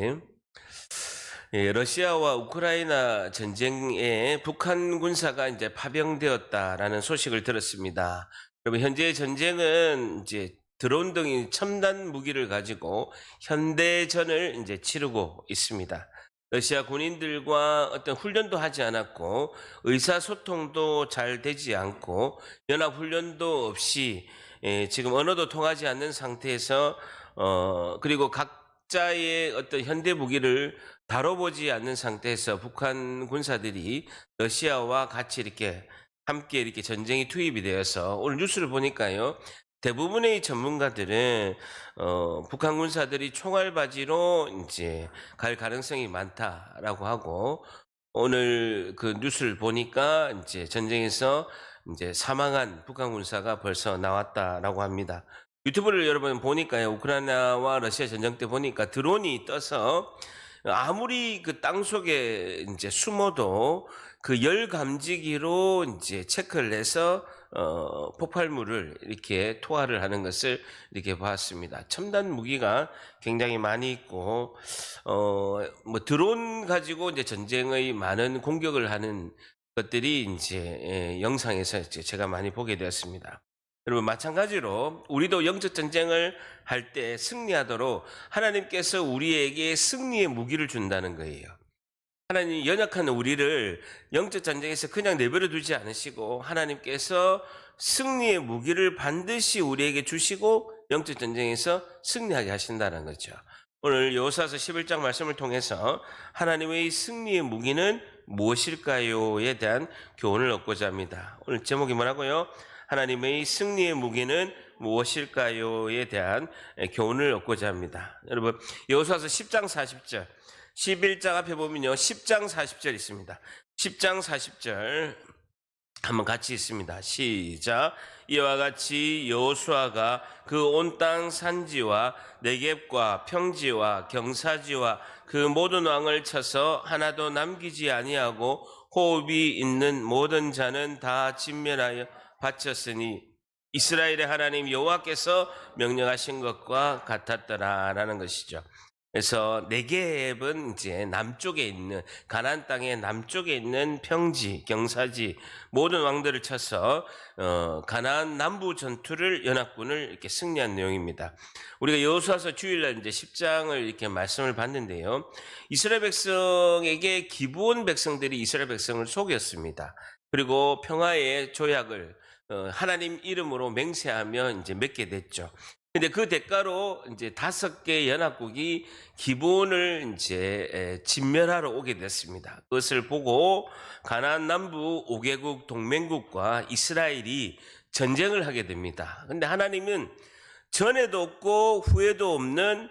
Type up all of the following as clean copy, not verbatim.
예. 예, 러시아와 우크라이나 전쟁에 북한 군사가 이제 파병되었다라는 소식을 들었습니다. 여러분, 현재 전쟁은 이제 드론 등의 첨단 무기를 가지고 현대전을 이제 치르고 있습니다. 러시아 군인들과 어떤 훈련도 하지 않았고 의사소통도 잘 되지 않고 연합훈련도 없이 지금 언어도 통하지 않는 상태에서 그리고 각자의 어떤 현대 무기를 다뤄보지 않는 상태에서 북한 군사들이 러시아와 같이 이렇게 함께 이렇게 전쟁이 투입이 되어서 오늘 뉴스를 보니까요. 대부분의 전문가들은 북한 군사들이 총알바지로 이제 갈 가능성이 많다라고 하고 오늘 그 뉴스를 보니까 이제 전쟁에서 이제 사망한 북한 군사가 벌써 나왔다라고 합니다. 유튜브를 여러분 보니까요. 우크라이나와 러시아 전쟁 때 보니까 드론이 떠서 아무리 그 땅속에 이제 숨어도 그 열 감지기로 이제 체크를 해서 폭발물을 이렇게 투하를 하는 것을 이렇게 봤습니다. 첨단 무기가 굉장히 많이 있고 뭐 드론 가지고 이제 전쟁의 많은 공격을 하는 것들이 이제 영상에서 이제 제가 많이 보게 되었습니다. 여러분, 마찬가지로 우리도 영적 전쟁을 할 때 승리하도록 하나님께서 우리에게 승리의 무기를 준다는 거예요. 하나님 연약한 우리를 영적 전쟁에서 그냥 내버려 두지 않으시고 하나님께서 승리의 무기를 반드시 우리에게 주시고 영적 전쟁에서 승리하게 하신다는 거죠. 오늘 여호수아서 11장 말씀을 통해서 하나님의 승리의 무기는 무엇일까요에 대한 교훈을 얻고자 합니다. 오늘 제목이 뭐라고요? 하나님의 승리의 무기는 무엇일까요에 대한 교훈을 얻고자 합니다. 여러분, 여호수아서 10장 40절 11장 앞에 보면요 10장 40절 있습니다. 10장 40절 한번 같이 있습니다. 시작. 이와 같이 여호수아가 그 온 땅 산지와 네겝과 평지와 경사지와 그 모든 왕을 쳐서 하나도 남기지 아니하고 호흡이 있는 모든 자는 다 진멸하여 바쳤으니 이스라엘의 하나님 여호와께서 명령하신 것과 같았더라라는 것이죠. 그래서 네겝은 이제 남쪽에 있는 가나안 땅의 남쪽에 있는 평지, 경사지 모든 왕들을 쳐서 가나안 남부 전투를 연합군을 이렇게 승리한 내용입니다. 우리가 여호수아서 주일날 이제 10장을 이렇게 말씀을 봤는데요. 이스라엘 백성에게 기브온 백성들이 이스라엘 백성을 속였습니다. 그리고 평화의 조약을 하나님 이름으로 맹세하며 이제 맺게 됐죠. 근데 그 대가로 이제 5개 연합국이 기브온을 이제 진멸하러 오게 됐습니다. 그것을 보고 가나안 남부 5개국 동맹국과 이스라엘이 전쟁을 하게 됩니다. 근데 하나님은 전에도 없고 후에도 없는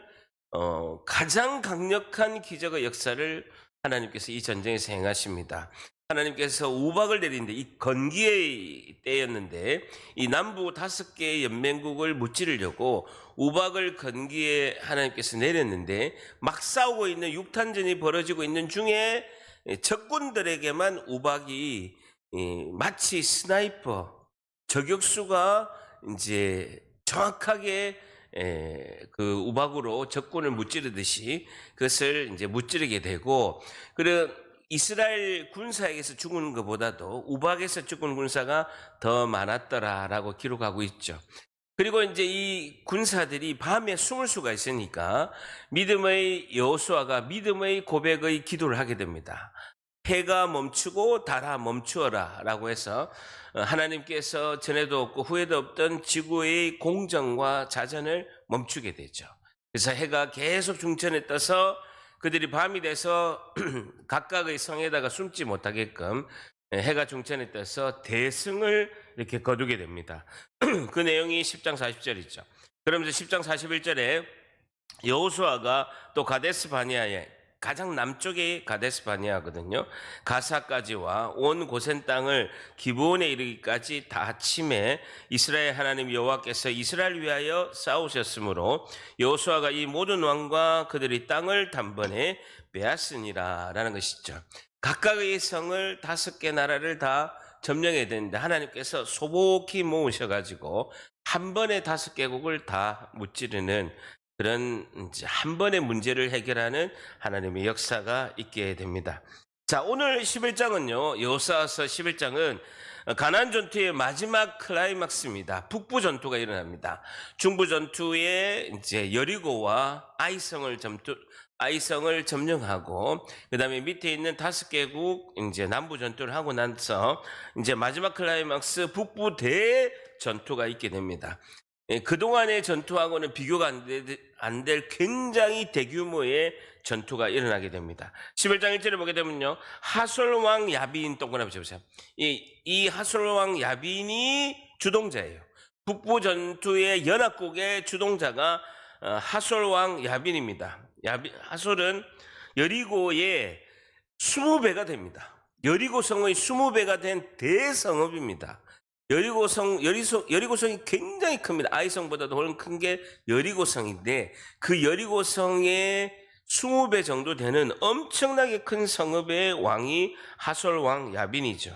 가장 강력한 기적의 역사를 하나님께서 이 전쟁에서 행하십니다. 하나님께서 우박을 내리는데 이 건기의 때였는데 이 남부 5개의 연맹국을 무찌르려고 우박을 건기에 하나님께서 내렸는데 막 싸우고 있는 육탄전이 벌어지고 있는 중에 적군들에게만 우박이 마치 스나이퍼 저격수가 이제 정확하게 그 우박으로 적군을 무찌르듯이 그것을 이제 무찌르게 되고 그리고 이스라엘 군사에게서 죽은 것보다도 우박에서 죽은 군사가 더 많았더라라고 기록하고 있죠. 그리고 이제 이 군사들이 밤에 숨을 수가 있으니까 믿음의 여호수아가 믿음의 고백의 기도를 하게 됩니다. 해가 멈추고 달아 멈추어라 라고 해서 하나님께서 전에도 없고 후에도 없던 지구의 공정과 자전을 멈추게 되죠. 그래서 해가 계속 중천에 떠서 그들이 밤이 돼서 각각의 성에다가 숨지 못하게끔 해가 중천에 떠서 대승을 이렇게 거두게 됩니다. 그 내용이 10장 40절이죠. 그러면서 10장 41절에 여호수아가 또 가데스 바니아에 가장 남쪽이 가데스 바니아거든요. 가사까지와 온 고센 땅을 기브온에 이르기까지 다 침해 이스라엘 하나님 여호와께서 이스라엘 위하여 싸우셨으므로 여호수아가 이 모든 왕과 그들의 땅을 단번에 빼앗으니라라는 것이죠. 각각의 성을 5개 나라를 다 점령해야 되는데 하나님께서 소복히 모으셔가지고 한 번에 5개국을 다 무찌르는 그런 이제 한 번의 문제를 해결하는 하나님의 역사가 있게 됩니다. 자, 오늘 11장은요. 여호수아서 11장은 가나안 전투의 마지막 클라이막스입니다. 북부 전투가 일어납니다. 중부 전투에 이제 여리고와 아이성을 점령하고 그다음에 밑에 있는 5개국 이제 남부 전투를 하고 나서 이제 마지막 클라이막스 북부 대전투가 있게 됩니다. 그동안의 전투하고는 비교가 안 될 굉장히 대규모의 전투가 일어나게 됩니다. 11장 1절을 보게 되면요. 하솔왕 야빈 동그라미 쳐보세요. 이 하솔왕 야빈이 주동자예요. 북부 전투의 연합국의 주동자가 하솔왕 야빈입니다. 하솔은 여리고의 20배가 됩니다. 여리고성의 20배가 된 대성읍입니다. 여리고성이 굉장히 큽니다. 아이성보다도 훨씬 큰 게 여리고성인데 그 여리고성의 20배 정도 되는 엄청나게 큰 성읍의 왕이 하솔왕 야빈이죠.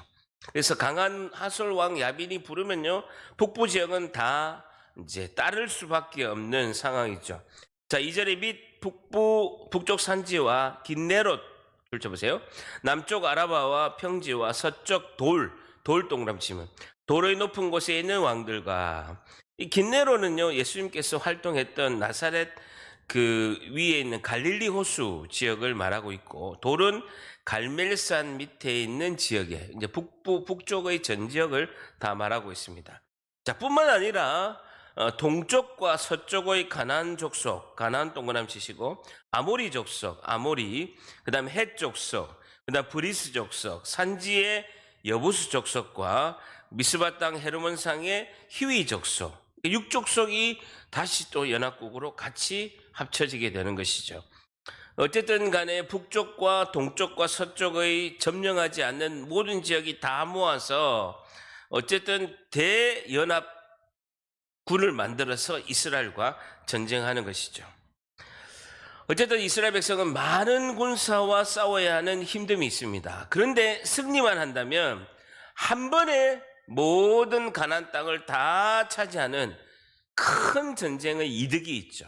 그래서 강한 하솔왕 야빈이 부르면요, 북부 지역은 다 이제 따를 수밖에 없는 상황이죠. 자, 2절의 및 북쪽 산지와 긴네롯 펼쳐보세요. 남쪽 아라바와 평지와 서쪽 돌 동그라미 치면 돌의 높은 곳에 있는 왕들과 이 긴네로는요, 예수님께서 활동했던 나사렛 그 위에 있는 갈릴리 호수 지역을 말하고 있고, 돌은 갈멜산 밑에 있는 지역에 이제 북쪽의 전 지역을 다 말하고 있습니다. 자, 뿐만 아니라 동쪽과 서쪽의 가나안 족속, 가나안 동그라미 치시고, 아모리 족속, 그다음 헷 족속, 그다음 브리스 족속, 산지의 여부스 족속과 미스바 땅 헤르몬 상의 히위 족속, 6족속이 다시 또 연합국으로 같이 합쳐지게 되는 것이죠. 어쨌든 간에 북쪽과 동쪽과 서쪽의 점령하지 않는 모든 지역이 다 모아서 어쨌든 대연합군을 만들어서 이스라엘과 전쟁하는 것이죠. 어쨌든 이스라엘 백성은 많은 군사와 싸워야 하는 힘듦이 있습니다. 그런데 승리만 한다면 한 번에 모든 가나안 땅을 다 차지하는 큰 전쟁의 이득이 있죠.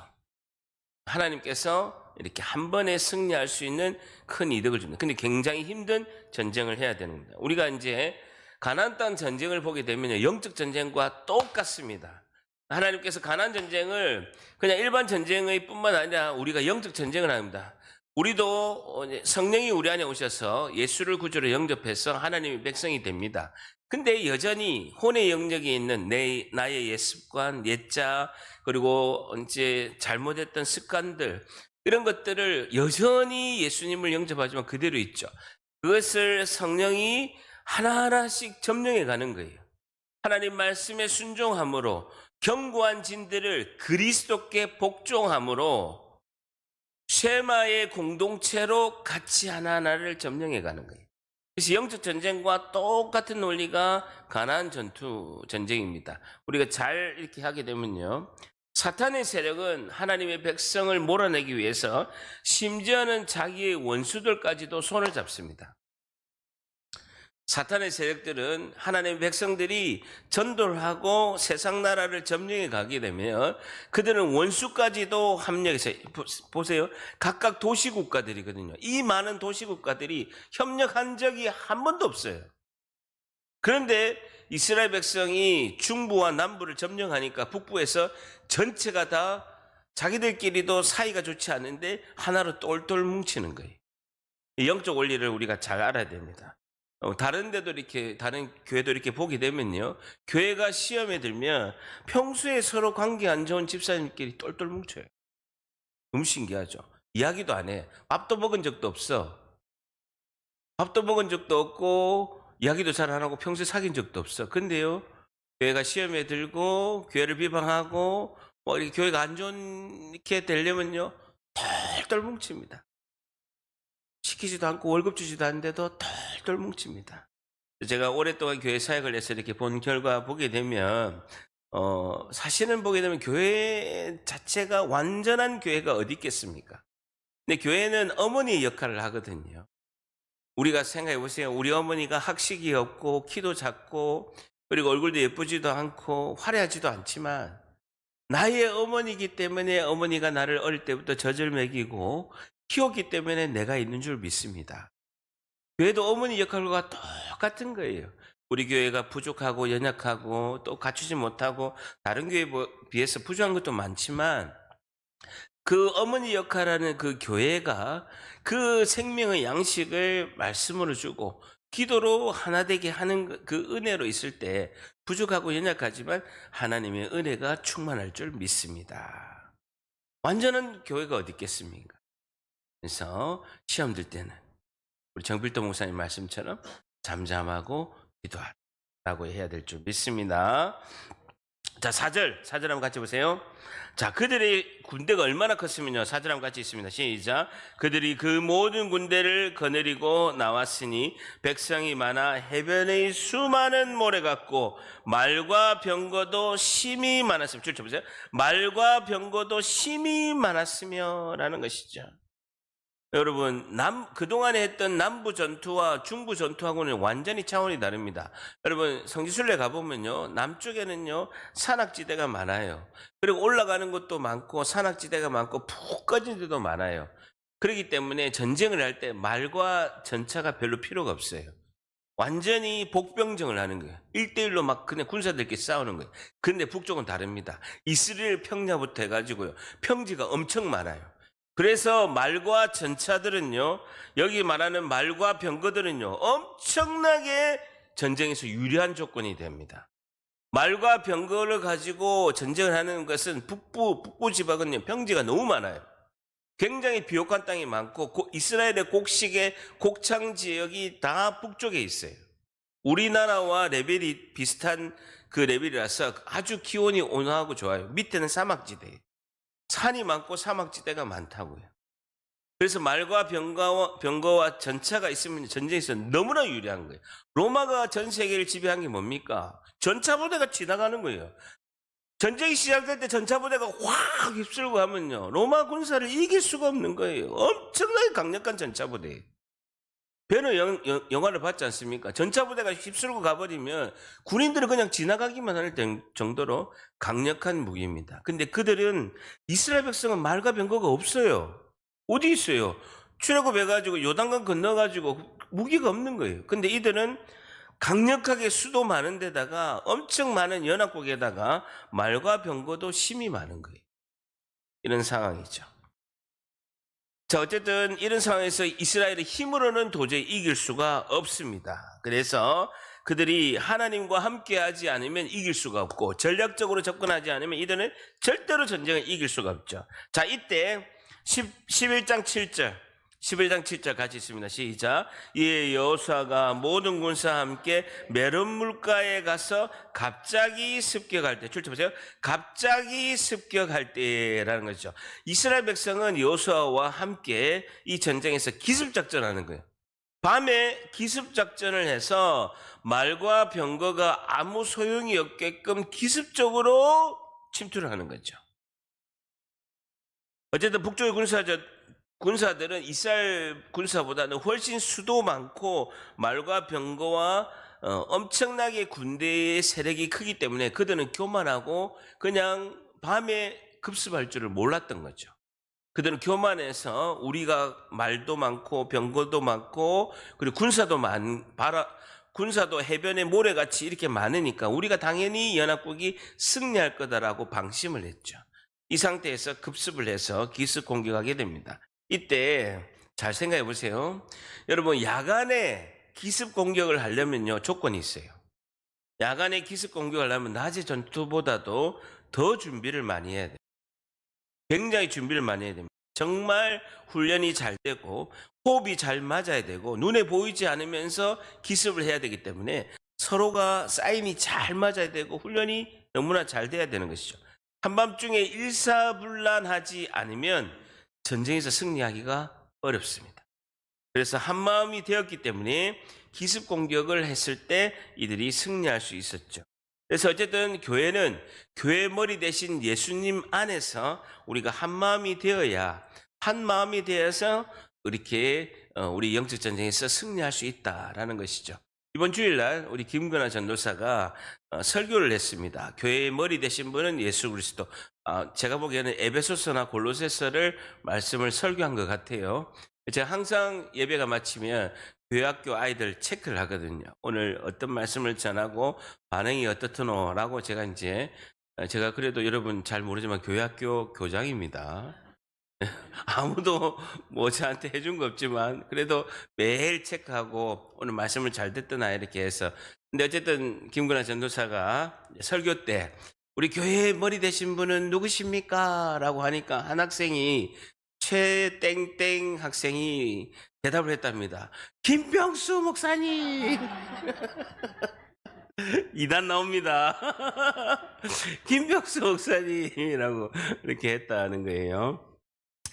하나님께서 이렇게 한 번에 승리할 수 있는 큰 이득을 줍니다. 근데 굉장히 힘든 전쟁을 해야 되는 겁니다. 우리가 이제 가나안 땅 전쟁을 보게 되면 영적 전쟁과 똑같습니다. 하나님께서 가나안 전쟁을 그냥 일반 전쟁의 뿐만 아니라 우리가 영적 전쟁을 합니다. 우리도 성령이 우리 안에 오셔서 예수를 구주로 영접해서 하나님의 백성이 됩니다. 근데 여전히 혼의 영역에 있는 나의 옛 습관, 옛자, 그리고 이제 잘못했던 습관들, 이런 것들을 여전히 예수님을 영접하지만 그대로 있죠. 그것을 성령이 하나하나씩 점령해 가는 거예요. 하나님 말씀에 순종함으로, 견고한 진들을 그리스도께 복종함으로 쉐마의 공동체로 같이 하나하나를 점령해 가는 거예요. 그래서 영적 전쟁과 똑같은 논리가 가나안 전쟁입니다. 우리가 잘 이렇게 하게 되면요, 사탄의 세력은 하나님의 백성을 몰아내기 위해서 심지어는 자기의 원수들까지도 손을 잡습니다. 사탄의 세력들은 하나님의 백성들이 전도를 하고 세상 나라를 점령해 가게 되면 그들은 원수까지도 합력해서, 보세요, 각각 도시국가들이거든요. 이 많은 도시국가들이 협력한 적이 한 번도 없어요. 그런데 이스라엘 백성이 중부와 남부를 점령하니까 북부에서 전체가 다 자기들끼리도 사이가 좋지 않은데 하나로 똘똘 뭉치는 거예요. 영적 원리를 우리가 잘 알아야 됩니다. 다른 교회도 이렇게 보게 되면요, 교회가 시험에 들면 평소에 서로 관계 안 좋은 집사님끼리 똘똘 뭉쳐요. 너무 신기하죠. 이야기도 안 해. 밥도 먹은 적도 없어. 밥도 먹은 적도 없고 이야기도 잘 안 하고 평소에 사귄 적도 없어. 근데요, 교회가 시험에 들고 교회를 비방하고 이렇게 교회가 안 좋게 되려면요, 똘똘 뭉칩니다. 시키지도 않고 월급 주지도 않는데도 똘똘 뭉칩니다. 제가 오랫동안 교회 사역을 해서 이렇게 본 결과 보게 되면 사실은 보게 되면 교회 자체가 완전한 교회가 어디 있겠습니까? 근데 교회는 어머니의 역할을 하거든요. 우리가 생각해 보세요. 우리 어머니가 학식이 없고 키도 작고 그리고 얼굴도 예쁘지도 않고 화려하지도 않지만 나의 어머니이기 때문에 어머니가 나를 어릴 때부터 젖을 먹이고 키웠기 때문에 내가 있는 줄 믿습니다. 교회도 어머니 역할과 똑같은 거예요. 우리 교회가 부족하고 연약하고 또 갖추지 못하고 다른 교회에 비해서 부족한 것도 많지만 그 어머니 역할하는 그 교회가 그 생명의 양식을 말씀으로 주고 기도로 하나 되게 하는 그 은혜로 있을 때 부족하고 연약하지만 하나님의 은혜가 충만할 줄 믿습니다. 완전한 교회가 어디 있겠습니까? 그래서 시험 들 때는 우리 정필도 목사님 말씀처럼 잠잠하고 기도하라고 해야 될 줄 믿습니다. 자, 4절 한번 같이 보세요. 자, 그들의 군대가 얼마나 컸으면요. 4절 한번 같이 있습니다. 시작. 그들이 그 모든 군대를 거느리고 나왔으니 백성이 많아 해변의 수많은 모래 같고 말과 병거도 심히 많았으며, 줄 쳐보세요. 말과 병거도 심히 많았으며 라는 것이죠. 여러분, 그동안에 했던 남부 전투와 중부 전투하고는 완전히 차원이 다릅니다. 여러분, 성지순례 가보면요, 남쪽에는요, 산악지대가 많아요. 그리고 올라가는 것도 많고, 산악지대가 많고, 푹 꺼진 데도 많아요. 그렇기 때문에 전쟁을 할 때 말과 전차가 별로 필요가 없어요. 완전히 복병정을 하는 거예요. 1대1로 막 그냥 군사들끼리 싸우는 거예요. 근데 북쪽은 다릅니다. 이스라엘 평야부터 해가지고요, 평지가 엄청 많아요. 그래서 말과 전차들은요, 여기 말하는 말과 병거들은요, 엄청나게 전쟁에서 유리한 조건이 됩니다. 말과 병거를 가지고 전쟁을 하는 것은 북부 지방은요, 평지가 너무 많아요. 굉장히 비옥한 땅이 많고 이스라엘의 곡식의 곡창 지역이 다 북쪽에 있어요. 우리나라와 레벨이 비슷한 그 레벨이라서 아주 기온이 온화하고 좋아요. 밑에는 사막지대예요. 산이 많고 사막지대가 많다고요. 그래서 말과 병거와 전차가 있으면 전쟁에서 너무나 유리한 거예요. 로마가 전 세계를 지배한 게 뭡니까? 전차부대가 지나가는 거예요. 전쟁이 시작될 때 전차부대가 확 휩쓸고 하면요, 로마 군사를 이길 수가 없는 거예요. 엄청나게 강력한 전차부대예요. 배너 영화를 봤지 않습니까? 전차부대가 휩쓸고 가버리면 군인들은 그냥 지나가기만 할 정도로 강력한 무기입니다. 근데 그들은, 이스라엘 백성은 말과 병거가 없어요. 어디 있어요? 출애굽해가지고 요단강 건너가지고 무기가 없는 거예요. 근데 이들은 강력하게 수도 많은 데다가 엄청 많은 연합국에다가 말과 병거도 심히 많은 거예요. 이런 상황이죠. 자, 어쨌든 이런 상황에서 이스라엘의 힘으로는 도저히 이길 수가 없습니다. 그래서 그들이 하나님과 함께하지 않으면 이길 수가 없고, 전략적으로 접근하지 않으면 이들은 절대로 전쟁을 이길 수가 없죠. 자, 이때 11장 7절 같이 있습니다. 시작. 이에 여호수아가 모든 군사와 함께 메론 물가에 가서 갑자기 습격할 때, 출처보세요. 갑자기 습격할 때라는 거죠. 이스라엘 백성은 여호수아와 함께 이 전쟁에서 기습작전하는 거예요. 밤에 기습작전을 해서 말과 병거가 아무 소용이 없게끔 기습적으로 침투를 하는 거죠. 어쨌든 북쪽의 군사들은 이스라엘 군사보다는 훨씬 수도 많고 말과 병거와 엄청나게 군대의 세력이 크기 때문에 그들은 교만하고 그냥 밤에 급습할 줄을 몰랐던 거죠. 그들은 교만해서 우리가 말도 많고 병거도 많고 그리고 군사도 해변에 모래같이 이렇게 많으니까 우리가 당연히 연합국이 승리할 거다라고 방심을 했죠. 이 상태에서 급습을 해서 기습 공격하게 됩니다. 이때 잘 생각해 보세요. 여러분, 야간에 기습 공격을 하려면요, 조건이 있어요. 야간에 기습 공격을 하려면 낮에 전투보다도 더 준비를 많이 해야 돼요. 굉장히 준비를 많이 해야 됩니다. 정말 훈련이 잘 되고 호흡이 잘 맞아야 되고 눈에 보이지 않으면서 기습을 해야 되기 때문에 서로가 사인이 잘 맞아야 되고 훈련이 너무나 잘 돼야 되는 것이죠. 한밤중에 일사불란하지 않으면 전쟁에서 승리하기가 어렵습니다. 그래서 한마음이 되었기 때문에 기습 공격을 했을 때 이들이 승리할 수 있었죠. 그래서 어쨌든 교회는 교회 머리 대신 예수님 안에서 우리가 한마음이 되어야, 한마음이 되어서 이렇게 우리 영적 전쟁에서 승리할 수 있다라는 것이죠. 이번 주일날 우리 김근아 전도사가 설교를 했습니다. 교회의 머리 되신 분은 예수 그리스도, 제가 보기에는 에베소서나 골로새서를 말씀을 설교한 것 같아요. 제가 항상 예배가 마치면 교회학교 아이들 체크를 하거든요. 오늘 어떤 말씀을 전하고 반응이 어떻더노라고 제가 그래도 여러분 잘 모르지만 교회학교 교장입니다. 아무도 뭐 저한테 해준 거 없지만 그래도 매일 체크하고 오늘 말씀을 잘 듣더나 이렇게 해서. 근데 어쨌든 김근아 전도사가 설교 때 우리 교회의 머리 되신 분은 누구십니까? 라고 하니까 한 학생이 최땡땡 학생이 대답을 했답니다. 김병수 목사님. 이단 나옵니다. 김병수 목사님이라고 이렇게 했다는 거예요.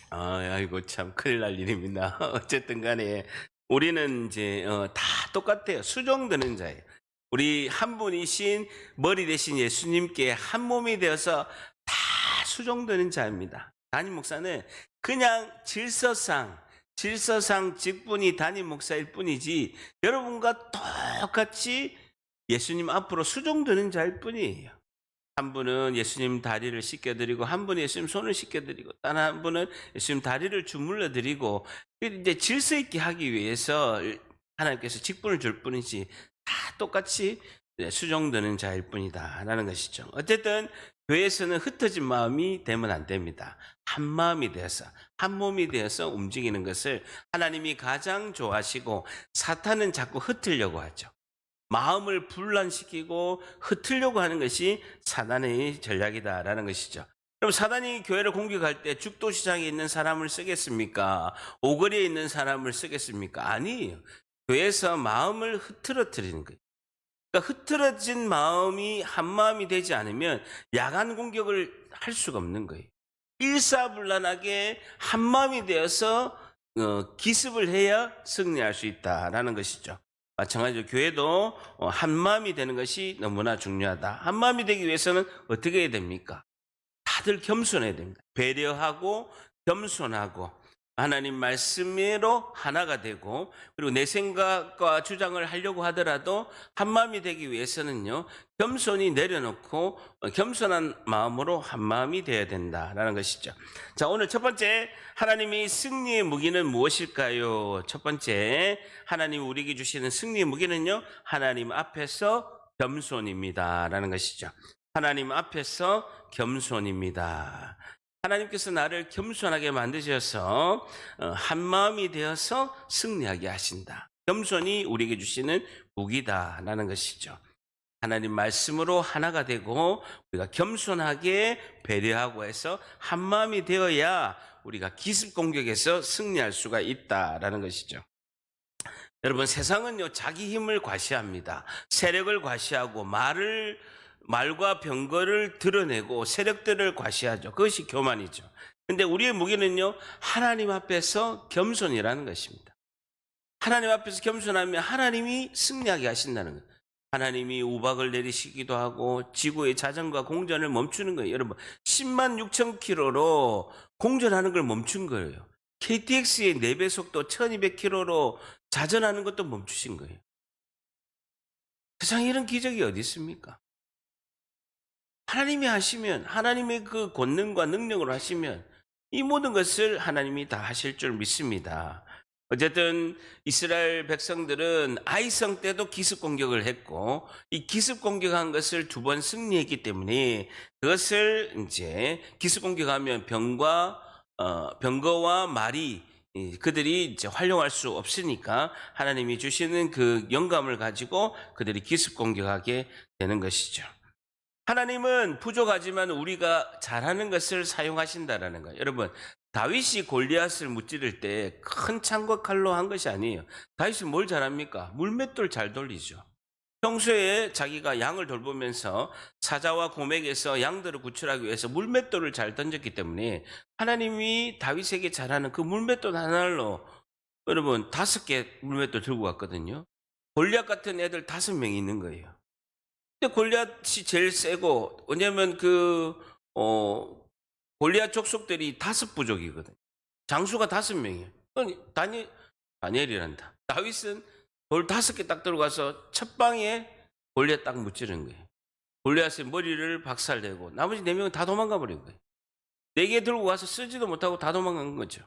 아이고, 참, 큰일 날 일입니다. 어쨌든 간에, 우리는 다 똑같아요. 수종드는 자예요. 우리 한 분이신 머리 대신 예수님께 한 몸이 되어서 다 수종드는 자입니다. 담임 목사는 그냥 질서상 직분이 담임 목사일 뿐이지, 여러분과 똑같이 예수님 앞으로 수종드는 자일 뿐이에요. 한 분은 예수님 다리를 씻겨드리고, 한 분은 예수님 손을 씻겨드리고, 다른 한 분은 예수님 다리를 주물러드리고, 이제 질서 있게 하기 위해서 하나님께서 직분을 줄 뿐이지, 다 똑같이 수종드는 자일 뿐이다라는 것이죠. 어쨌든 교회에서는 흩어진 마음이 되면 안 됩니다. 한 마음이 되어서, 한 몸이 되어서 움직이는 것을 하나님이 가장 좋아하시고, 사탄은 자꾸 흩으려고 하죠. 마음을 분란시키고 흩으려고 하는 것이 사단의 전략이다라는 것이죠. 그럼 사단이 교회를 공격할 때 죽도시장에 있는 사람을 쓰겠습니까? 오거리에 있는 사람을 쓰겠습니까? 아니에요. 교회에서 마음을 흐트러뜨리는 거예요. 그러니까 흐트러진 마음이 한 마음이 되지 않으면 야간 공격을 할 수가 없는 거예요. 일사불란하게 한 마음이 되어서 기습을 해야 승리할 수 있다라는 것이죠. 마찬가지로 교회도 한 마음이 되는 것이 너무나 중요하다. 한 마음이 되기 위해서는 어떻게 해야 됩니까? 다들 겸손해야 됩니다. 배려하고 겸손하고 하나님 말씀으로 하나가 되고, 그리고 내 생각과 주장을 하려고 하더라도 한 마음이 되기 위해서는요, 겸손히 내려놓고 겸손한 마음으로 한 마음이 되어야 된다라는 것이죠. 자, 오늘 첫 번째, 하나님이 승리의 무기는 무엇일까요? 첫 번째, 하나님 우리에게 주시는 승리의 무기는요, 하나님 앞에서 겸손입니다라는 것이죠. 하나님 앞에서 겸손입니다. 하나님께서 나를 겸손하게 만드셔서 한 마음이 되어서 승리하게 하신다. 겸손이 우리에게 주시는 무기다라는 것이죠. 하나님 말씀으로 하나가 되고 우리가 겸손하게 배려하고 해서 한 마음이 되어야 우리가 기습 공격에서 승리할 수가 있다라는 것이죠. 여러분, 세상은요 자기 힘을 과시합니다. 세력을 과시하고 말과 병거를 드러내고 세력들을 과시하죠. 그것이 교만이죠. 근데 우리의 무기는요, 하나님 앞에서 겸손이라는 것입니다. 하나님 앞에서 겸손하면 하나님이 승리하게 하신다는 거예요. 하나님이 우박을 내리시기도 하고 지구의 자전과 공전을 멈추는 거예요. 여러분, 10만 6천 킬로로 공전하는 걸 멈춘 거예요. KTX의 4배 속도 1200킬로로 자전하는 것도 멈추신 거예요. 세상에 이런 기적이 어디 있습니까? 하나님이 하시면, 하나님의 그 권능과 능력으로 하시면 이 모든 것을 하나님이 다 하실 줄 믿습니다. 어쨌든 이스라엘 백성들은 아이성 때도 기습 공격을 했고, 이 기습 공격한 것을 2번 승리했기 때문에 그것을 이제 기습 공격하면 병거와 말이 그들이 이제 활용할 수 없으니까 하나님이 주시는 그 영감을 가지고 그들이 기습 공격하게 되는 것이죠. 하나님은 부족하지만 우리가 잘하는 것을 사용하신다라는 거예요. 여러분, 다윗이 골리앗을 무찌를 때 큰 창과 칼로 한 것이 아니에요. 다윗이 뭘 잘합니까? 물맷돌 잘 돌리죠. 평소에 자기가 양을 돌보면서 사자와 곰에게서 양들을 구출하기 위해서 물맷돌을 잘 던졌기 때문에 하나님이 다윗에게 잘하는 그 물맷돌 하나로 여러분 5개 물맷돌 들고 갔거든요. 골리앗 같은 애들 5명이 있는 거예요. 근데 골리앗이 제일 세고, 왜냐면 골리앗 족속들이 5부족이거든. 장수가 5명이에요. 다니엘이란다. 다윗은 돌 5개 딱 들어가서 첫 방에 골리앗 딱 무찌른 거예요. 골리앗의 머리를 박살내고 나머지 4명은 다 도망가 버린 거예요. 4개 들고 와서 쓰지도 못하고 다 도망간 거죠.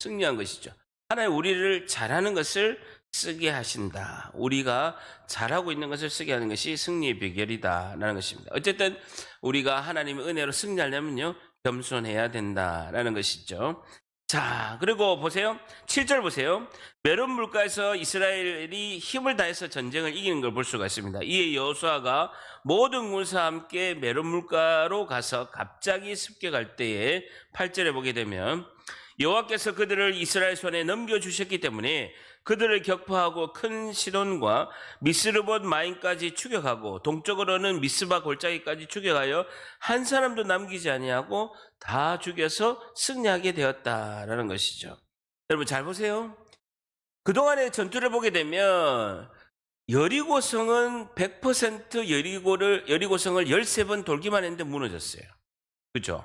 승리한 것이죠. 하나님 우리를 잘하는 것을 쓰게 하신다. 우리가 잘하고 있는 것을 쓰게 하는 것이 승리의 비결이다라는 것입니다. 어쨌든 우리가 하나님의 은혜로 승리하려면요, 겸손해야 된다라는 것이죠. 자, 그리고 보세요. 7절 보세요. 메론 물가에서 이스라엘이 힘을 다해서 전쟁을 이기는 걸 볼 수가 있습니다. 이에 여호수아가 모든 군사와 함께 메론 물가로 가서 갑자기 습격할 때에 8절에 보게 되면 여호와께서 그들을 이스라엘 손에 넘겨주셨기 때문에 그들을 격파하고 큰 시돈과 미스르봇 마임까지 추격하고 동쪽으로는 미스바 골짜기까지 추격하여 한 사람도 남기지 아니하고 다 죽여서 승리하게 되었다라는 것이죠. 여러분 잘 보세요. 그동안의 전투를 보게 되면 여리고성은 100% 여리고성을 13번 돌기만 했는데 무너졌어요. 그죠?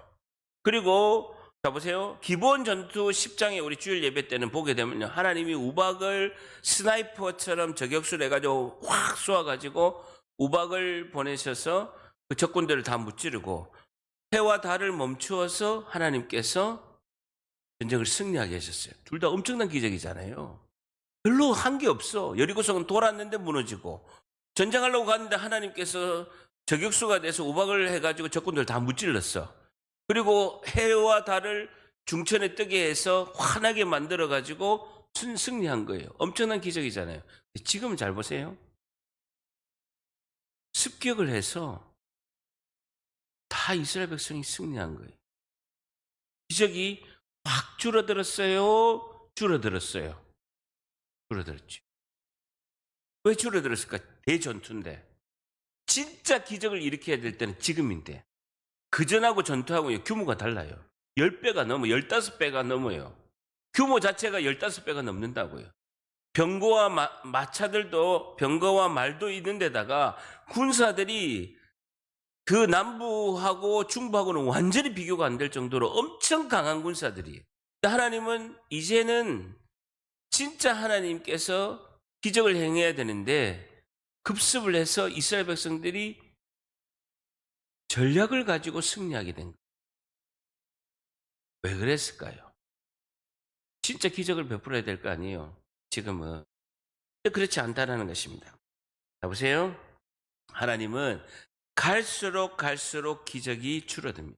그리고 자 보세요. 기본 전투 10장에 우리 주일 예배 때는 보게 되면요, 하나님이 우박을 스나이퍼처럼 저격수를 해가지고 확 쏘아가지고 우박을 보내셔서 그 적군들을 다 무찌르고 해와 달을 멈추어서 하나님께서 전쟁을 승리하게 하셨어요. 둘 다 엄청난 기적이잖아요. 별로 한 게 없어. 여리고성은 돌았는데 무너지고, 전쟁하려고 갔는데 하나님께서 저격수가 돼서 우박을 해가지고 적군들 다 무찔렀어. 그리고 해와 달을 중천에 뜨게 해서 환하게 만들어가지고 승리한 거예요. 엄청난 기적이잖아요. 지금은 잘 보세요. 습격을 해서 다 이스라엘 백성이 승리한 거예요. 기적이 확 줄어들었어요? 줄어들었어요? 줄어들었죠. 왜 줄어들었을까? 대전투인데. 진짜 기적을 일으켜야 될 때는 지금인데. 그전하고 전투하고 규모가 달라요. 10배가 넘어, 15배가 넘어요. 규모 자체가 15배가 넘는다고요. 병거와 마차들도, 병거와 말도 있는 데다가 군사들이 그 남부하고 중부하고는 완전히 비교가 안 될 정도로 엄청 강한 군사들이에요. 하나님은 이제는 진짜 하나님께서 기적을 행해야 되는데 급습을 해서 이스라엘 백성들이 전략을 가지고 승리하게 된 거예요. 왜 그랬을까요? 진짜 기적을 베풀어야 될 거 아니에요, 지금은. 그렇지 않다는 것입니다. 자, 보세요. 하나님은 갈수록 기적이 줄어듭니다.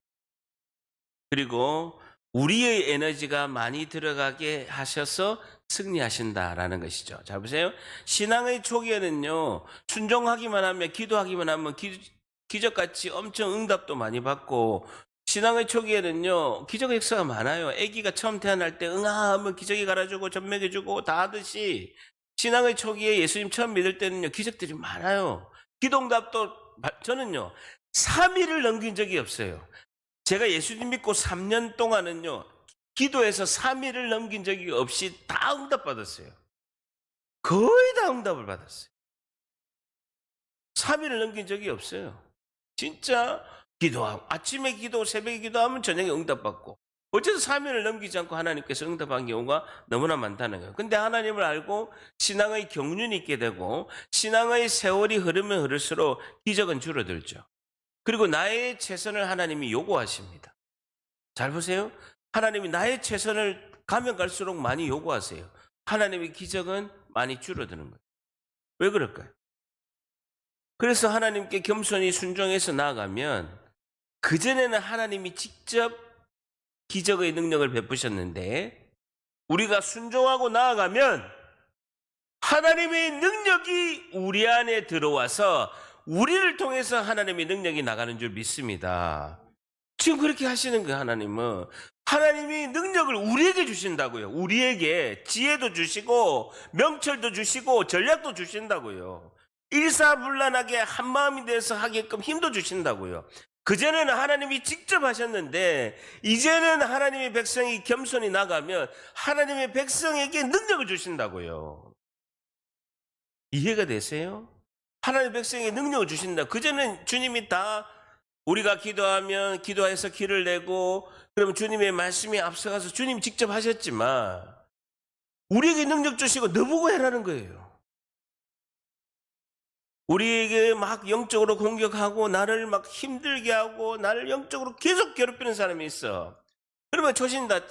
그리고 우리의 에너지가 많이 들어가게 하셔서 승리하신다라는 것이죠. 자, 보세요. 신앙의 초기에는요, 순종하기만 하면, 기도하기만 하면 기적같이 엄청 응답도 많이 받고, 신앙의 초기에는요, 기적의 역사가 많아요. 아기가 처음 태어날 때 응아하면 기적이 갈아주고 젖먹여주고 다 하듯이, 신앙의 초기에 예수님 처음 믿을 때는요, 기적들이 많아요. 기도응답도 저는요 3일을 넘긴 적이 없어요. 제가 예수님 믿고 3년 동안은요, 기도해서 3일을 넘긴 적이 없이 다 응답받았어요. 거의 다 응답을 받았어요. 3일을 넘긴 적이 없어요. 진짜 기도하고, 아침에 기도, 새벽에 기도하면 저녁에 응답받고, 어째서 3일을 넘기지 않고 하나님께서 응답한 경우가 너무나 많다는 거예요. 근데 하나님을 알고 신앙의 경륜이 있게 되고 신앙의 세월이 흐르면 흐를수록 기적은 줄어들죠. 그리고 나의 최선을 하나님이 요구하십니다. 잘 보세요. 하나님이 나의 최선을 가면 갈수록 많이 요구하세요. 하나님의 기적은 많이 줄어드는 거예요. 왜 그럴까요? 그래서 하나님께 겸손히 순종해서 나아가면, 그전에는 하나님이 직접 기적의 능력을 베푸셨는데 우리가 순종하고 나아가면 하나님의 능력이 우리 안에 들어와서 우리를 통해서 하나님의 능력이 나가는 줄 믿습니다. 지금 그렇게 하시는 거예요. 하나님은 하나님이 능력을 우리에게 주신다고요. 우리에게 지혜도 주시고 명철도 주시고 전략도 주신다고요. 일사불란하게 한마음이 돼서 하게끔 힘도 주신다고요. 그전에는 하나님이 직접 하셨는데 이제는 하나님의 백성이 겸손히 나가면 하나님의 백성에게 능력을 주신다고요. 이해가 되세요? 하나님의 백성에게 능력을 주신다. 그전에는 주님이 다 우리가 기도하면 기도해서 기를 내고 그러면 주님의 말씀이 앞서가서 주님이 직접 하셨지만 우리에게 능력 주시고 너 보고 해라는 거예요. 우리에게 막 영적으로 공격하고 나를 막 힘들게 하고 나를 영적으로 계속 괴롭히는 사람이 있어. 그러면 초신자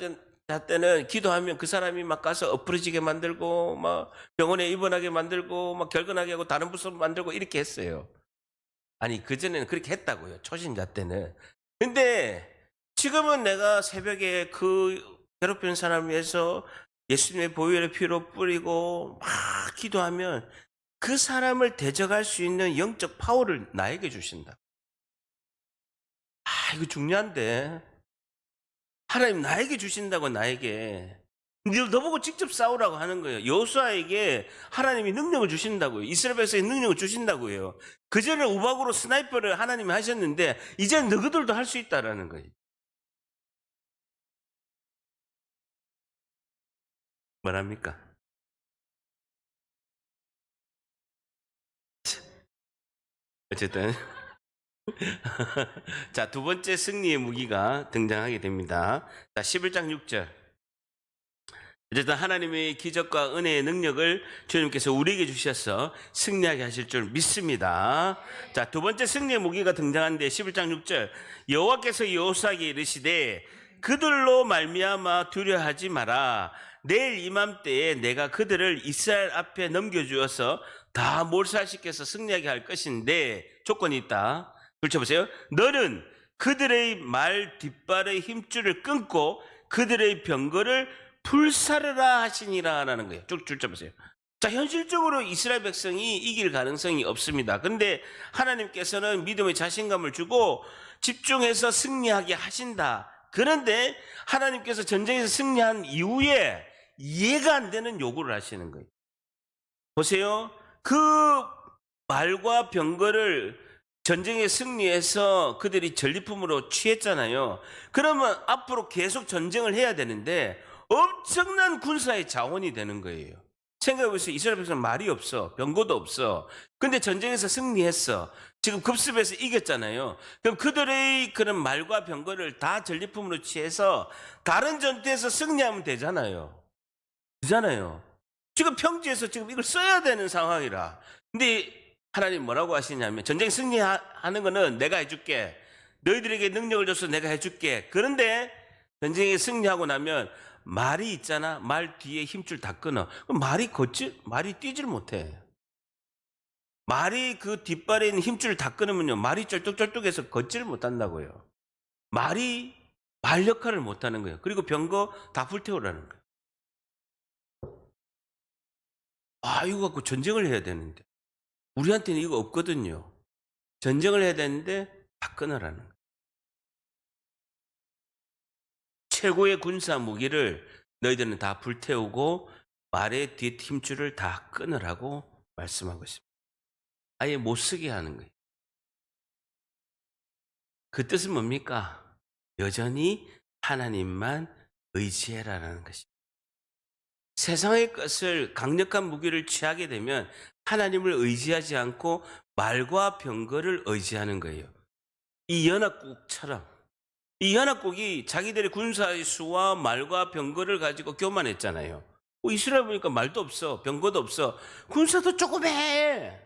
때는 기도하면 그 사람이 막 가서 엎부러지게 만들고 막 병원에 입원하게 만들고 막 결근하게 하고 다른 부서 만들고 이렇게 했어요. 아니 그전에는 그렇게 했다고요. 초신자 때는. 근데 지금은 내가 새벽에 그 괴롭히는 사람을 위해서 예수님의 보혈의 피로 뿌리고 막 기도하면 그 사람을 대적할 수 있는 영적 파워를 나에게 주신다. 이거 중요한데. 하나님 나에게 주신다고, 나에게. 너보고 직접 싸우라고 하는 거예요. 여호수아에게 하나님이 능력을 주신다고요. 이스라엘 백성에 능력을 주신다고요. 그전에 우박으로 스나이퍼를 하나님이 하셨는데 이제 너희들도 할 수 있다라는 거예요. 뭐랍니까? 어쨌든 자, 두 번째 승리의 무기가 등장하게 됩니다. 자, 11장 6절. 어쨌든 하나님의 기적과 은혜의 능력을 주님께서 우리에게 주셔서 승리하게 하실 줄 믿습니다. 자, 두 번째 승리의 무기가 등장하는데 11장 6절. 여호와께서 여호수아에게 이르시되 그들로 말미암아 두려워하지 마라. 내일 이맘때에 내가 그들을 이스라엘 앞에 넘겨주어서 다 몰살시켜서 승리하게 할 것인데 조건이 있다. 들춰보세요. 너는 그들의 말 뒷발의 힘줄을 끊고 그들의 병거를 불사르라 하시니라 라는 거예요. 쭉 줄쳐보세요. 자, 현실적으로 이스라엘 백성이 이길 가능성이 없습니다. 그런데 하나님께서는 믿음의 자신감을 주고 집중해서 승리하게 하신다. 그런데 하나님께서 전쟁에서 승리한 이후에 이해가 안 되는 요구를 하시는 거예요. 보세요. 그 말과 병거를 전쟁에 승리해서 그들이 전리품으로 취했잖아요. 그러면 앞으로 계속 전쟁을 해야 되는데 엄청난 군사의 자원이 되는 거예요. 생각해보세요. 이스라엘 백성은 말이 없어. 병거도 없어. 근데 전쟁에서 승리했어. 지금 급습해서 이겼잖아요. 그럼 그들의 그런 말과 병거를 다 전리품으로 취해서 다른 전투에서 승리하면 되잖아요. 되잖아요. 지금 평지에서 지금 이걸 써야 되는 상황이라. 근데 하나님 뭐라고 하시냐면 전쟁 승리하는 거는 내가 해줄게. 너희들에게 능력을 줘서 내가 해줄게. 그런데 전쟁에 승리하고 나면 말이 있잖아. 말 뒤에 힘줄 다 끊어. 그럼 말이 뛰질 못해. 말이 그 뒷발에 있는 힘줄을 다 끊으면요. 말이 쩔뚝쩔뚝해서 걷지를 못한다고요. 말이 말 역할을 못하는 거예요. 그리고 병거 다 불태우라는 거예요. 이거 갖고 전쟁을 해야 되는데. 우리한테는 이거 없거든요. 전쟁을 해야 되는데 다 끊으라는 거예요. 최고의 군사 무기를 너희들은 다 불태우고 말의 뒷 힘줄을 다 끊으라고 말씀하고 있습니다. 아예 못 쓰게 하는 거예요. 그 뜻은 뭡니까? 여전히 하나님만 의지해라라는 것입니다. 세상의 것을 강력한 무기를 취하게 되면 하나님을 의지하지 않고 말과 병거를 의지하는 거예요. 이 연합국처럼. 이 연합국이 자기들의 군사의 수와 말과 병거를 가지고 교만했잖아요. 이스라엘 보니까 말도 없어, 병거도 없어, 군사도 조그매.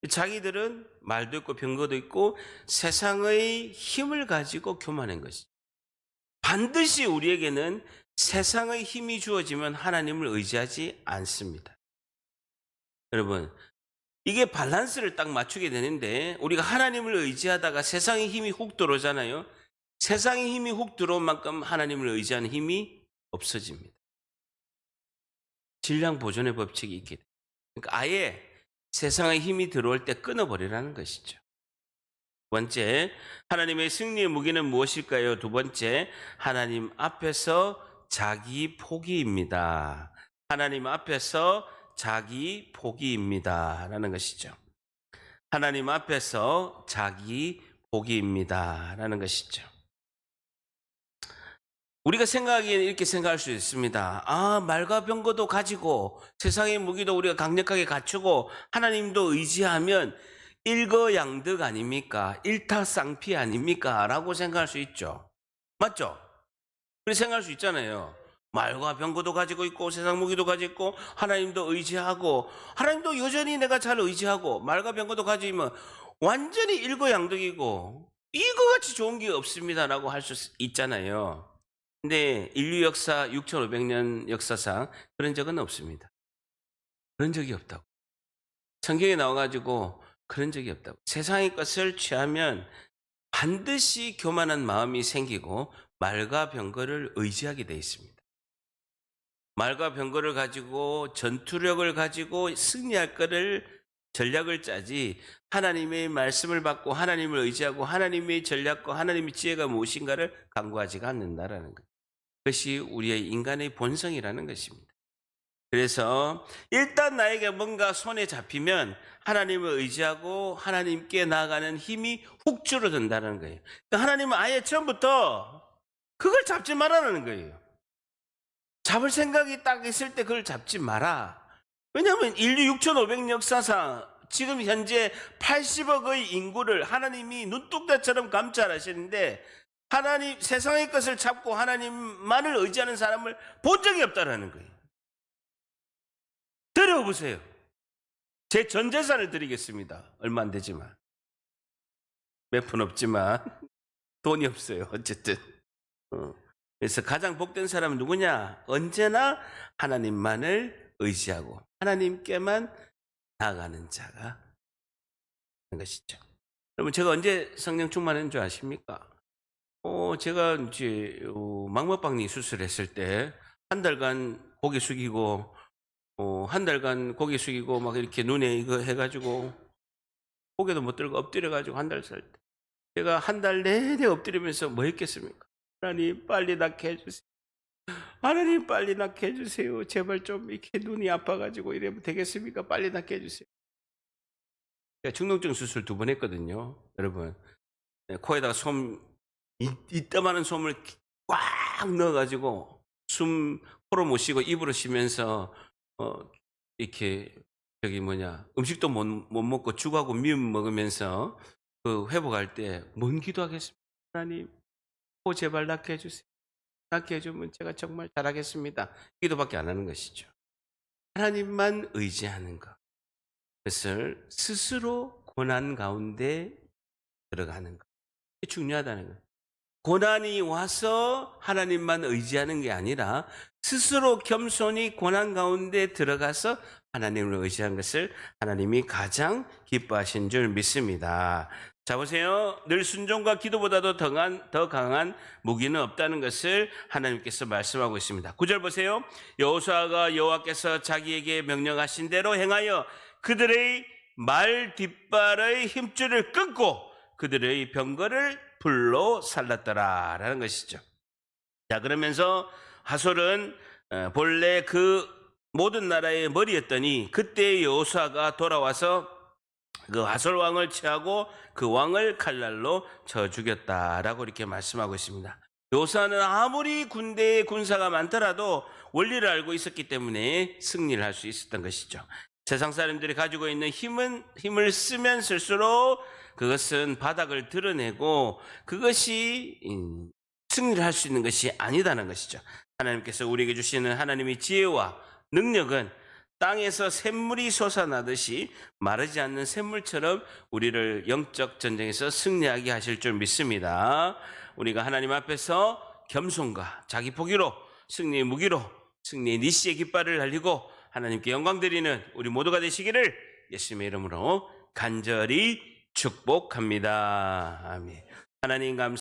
자기들은 말도 있고 병거도 있고 세상의 힘을 가지고 교만한 것이. 반드시 우리에게는 세상의 힘이 주어지면 하나님을 의지하지 않습니다. 여러분, 이게 밸런스를 딱 맞추게 되는데 우리가 하나님을 의지하다가 세상의 힘이 훅 들어오잖아요. 세상의 힘이 훅 들어온 만큼 하나님을 의지하는 힘이 없어집니다. 질량 보존의 법칙이 있게 됩니다. 그러니까 아예 세상의 힘이 들어올 때 끊어버리라는 것이죠. 두 번째, 하나님의 승리의 무기는 무엇일까요? 두 번째, 하나님 앞에서 자기 포기입니다. 하나님 앞에서 자기 포기입니다. 라는 것이죠. 하나님 앞에서 자기 포기입니다. 라는 것이죠. 우리가 생각하기에는 이렇게 생각할 수 있습니다. 말과 병거도 가지고 세상의 무기도 우리가 강력하게 갖추고 하나님도 의지하면 일거양득 아닙니까? 일타쌍피 아닙니까? 라고 생각할 수 있죠. 맞죠? 그렇게 생각할 수 있잖아요. 말과 병거도 가지고 있고 세상 무기도 가지고 있고 하나님도 의지하고 하나님도 여전히 내가 잘 의지하고 말과 병거도 가지고 있으면 완전히 일거양득이고 이거같이 좋은 게 없습니다라고 할 수 있잖아요. 근데 인류 역사 6500년 역사상 그런 적은 없습니다. 그런 적이 없다고. 성경에 나와가지고 그런 적이 없다고. 세상의 것을 취하면 반드시 교만한 마음이 생기고 말과 병거를 의지하게 돼 있습니다. 말과 병거를 가지고 전투력을 가지고 승리할 거를 전략을 짜지 하나님의 말씀을 받고 하나님을 의지하고 하나님의 전략과 하나님의 지혜가 무엇인가를 강구하지가 않는다라는 것. 그것이 우리의 인간의 본성이라는 것입니다. 그래서 일단 나에게 뭔가 손에 잡히면 하나님을 의지하고 하나님께 나아가는 힘이 훅 줄어든다는 거예요. 그러니까 하나님은 아예 처음부터 그걸 잡지 말라는 거예요. 잡을 생각이 딱 있을 때 그걸 잡지 마라. 왜냐하면 인류 6500년 역사상 지금 현재 80억의 인구를 하나님이 눈동자처럼 감찰하시는데 하나님 세상의 것을 잡고 하나님만을 의지하는 사람을 본 적이 없다라는 거예요. 드려보세요. 제 전 재산을 드리겠습니다. 얼마 안 되지만 몇 푼 없지만 돈이 없어요. 어쨌든 그래서 가장 복된 사람은 누구냐? 언제나 하나님만을 의지하고 하나님께만 나아가는 자가 하는 것이죠. 여러분 제가 언제 성령 충만한 줄 아십니까? 제가 이제 망막박리 수술했을 때 한 달간 고개 숙이고 한 달간 고개 숙이고 막 이렇게 눈에 이거 해가지고 고개도 못 들고 엎드려가지고 한 달 살 때 제가 한 달 내내 엎드리면서 뭐 했겠습니까? 하나님 빨리 낫게 해주세요. 하나님 빨리 낫게 해주세요. 제발 좀 이렇게 눈이 아파가지고 이러면 되겠습니까? 빨리 낫게 해주세요. 제가 중동증 수술 2번 했거든요. 여러분 코에다가 이따만한 솜을 꽉 넣어가지고 숨 코로 못 쉬고 입으로 쉬면서 이렇게 음식도 못 먹고 죽하고 미음 먹으면서 그 회복할 때 뭔 기도하겠습니까? 하나님 코 제발 낫게 해주세요. 낫게 해주면 제가 정말 잘하겠습니다. 기도밖에 안 하는 것이죠. 하나님만 의지하는 것. 그것을 스스로 고난 가운데 들어가는 것. 이게 중요하다는 거예요. 고난이 와서 하나님만 의지하는 게 아니라 스스로 겸손히 고난 가운데 들어가서 하나님을 의지하는 것을 하나님이 가장 기뻐하신 줄 믿습니다. 자 보세요. 늘 순종과 기도보다도 더 강한 무기는 없다는 것을 하나님께서 말씀하고 있습니다. 9절 보세요. 여호수아가 여호와께서 자기에게 명령하신 대로 행하여 그들의 말 뒷발의 힘줄을 끊고 그들의 병거를 불로 살랐더라 라는 것이죠. 자 그러면서 하솔은 본래 그 모든 나라의 머리였더니 그때 여호수아가 돌아와서 그 하솔 왕을 취하고 그 왕을 칼날로 쳐 죽였다라고 이렇게 말씀하고 있습니다. 여호수아는 아무리 군대의 군사가 많더라도 원리를 알고 있었기 때문에 승리를 할 수 있었던 것이죠. 세상 사람들이 가지고 있는 힘을 쓰면 쓸수록 그것은 바닥을 드러내고 그것이 승리를 할 수 있는 것이 아니다는 것이죠. 하나님께서 우리에게 주시는 하나님의 지혜와 능력은 땅에서 샘물이 솟아나듯이 마르지 않는 샘물처럼 우리를 영적 전쟁에서 승리하게 하실 줄 믿습니다. 우리가 하나님 앞에서 겸손과 자기 포기로 승리의 무기로 승리의 니시의 깃발을 달리고 하나님께 영광 드리는 우리 모두가 되시기를 예수님의 이름으로 간절히 축복합니다. 아멘. 하나님 감사합니다.